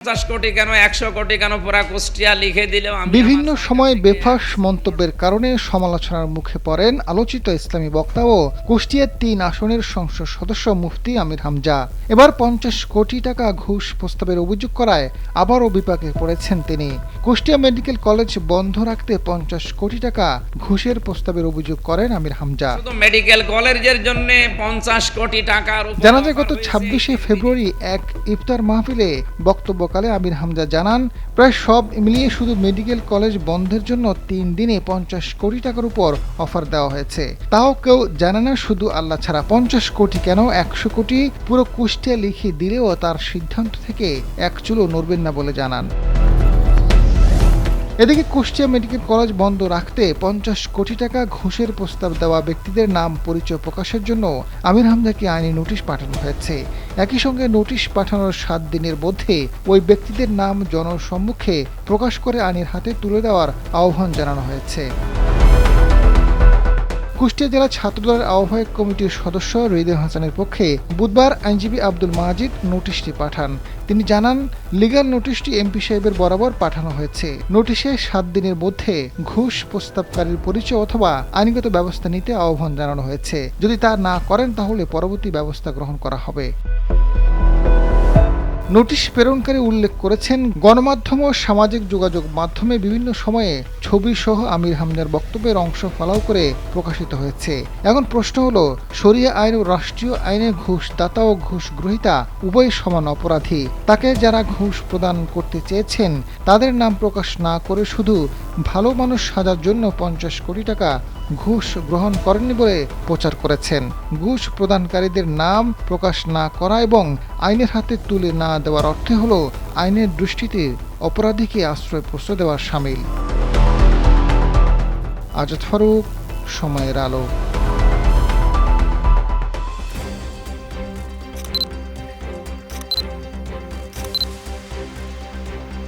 50 কোটি কেন 100 কোটি কেন পুরা কুষ্টিয়া লিখে দিলেও বিভিন্ন সময় বেফাঁস মন্তব্যের কারণে সমালোচনার মুখে পড়েন আলোচিত ইসলামী বক্তা ও কুষ্টিয়ার 3 আসনের সংসদ সদস্য মুফতি আমির হামজা। এবার 50 কোটি টাকা ঘুষ প্রস্তাবের অভিযোগ করায় আবারও বিপাকে পড়েছেন তিনি। কুষ্টিয়া মেডিকেল কলেজ বন্ধ রাখতে 50 কোটি টাকা ঘুষের প্রস্তাবের অভিযোগ করেন আমির হামজা। শুধু মেডিকেল কলেজের জন্য 50 কোটি টাকার জানা যায় গত 26শে ফেব্রুয়ারি এক ইফতার মাহফিলে বক্তব্যকালে আমির হামজা জানান, প্রায় সব মিলিয়ে শুধু মেডিকেল কলেজ বন্ধের জন্য 3 দিনে 50 কোটি টাকার উপর অফার দেওয়া হয়েছে। তাও কেউ জানে না, শুধু আল্লাহ ছাড়া। 50 কোটি কেন 100 কোটি পুরো কুষ্টিয়া লিখে দিলেও তার সিদ্ধান্ত থেকে এক চুলও নড়বেন না বলে জানান। এদিকে কুষ্টিয়া মেডিকেল কলেজ বন্ধ রাখতে 50 কোটি টাকা ঘুষের প্রস্তাব দেওয়া ব্যক্তিদের নাম পরিচয় প্রকাশের জন্য আমির হামজাকে আইনি নোটিশ পাঠানো হয়েছে। একই সঙ্গে নোটিশ পাঠানোর 7 দিনের মধ্যে ওই ব্যক্তিদের নাম জনসম্মুখে প্রকাশ করে আইনের হাতে তুলে দেওয়ার আহ্বান জানানো হয়েছে। কুষ্টিয়া জেলা ছাত্রদলের আহ্বায়ক কমিটির সদস্য হৃদয় হাসানের পক্ষে বুধবার আইনজীবী আব্দুল মাজিদ নোটিশটি পাঠান। তিনি জানান, লিগ্যাল নোটিশটি এমপি সাহেবের বরাবর পাঠানো হয়েছে। নোটিশে 7 দিনের মধ্যে ঘুষ প্রস্তাবকারীর পরিচয় অথবা আইনগত ব্যবস্থা নিতে আহ্বান জানানো হয়েছে। যদি তা না করেন তাহলে পরবর্তী ব্যবস্থা গ্রহণ করা হবে। নোটিশ প্রেরণকারী উল্লেখ করেছেন, গণমাধ্যম ও সামাজিক যোগাযোগ মাধ্যমে বিভিন্ন সময়ে ছবি সহ আমির হামজার বক্তব্যের অংশ ফলাও করে প্রকাশিত হয়েছে। এখন প্রশ্ন হলো, শরিয়া আইন ও রাষ্ট্রীয় আইনে ঘুষ দাতা ও ঘুষ গ্রহীতা উভয় সমান অপরাধী। তাকে যারা ঘুষ প্রদান করতে চেয়েছেন তাদের নাম প্রকাশ না করে শুধু ভালো মানুষ সাজার জন্য 50 কোটি টাকা ঘুষ গ্রহণ করেননি বলে প্রচার করেছেন। ঘুষ প্রদানকারীদের নাম প্রকাশ না করা এবং আইনের হাতে তুলে না দেওয়ার অর্থে হল আইনের দৃষ্টিতে অপরাধীকে আশ্রয় প্রশ্রয় দেওয়ার শামিল। আজাদ ফারুক, সময়ের আলো।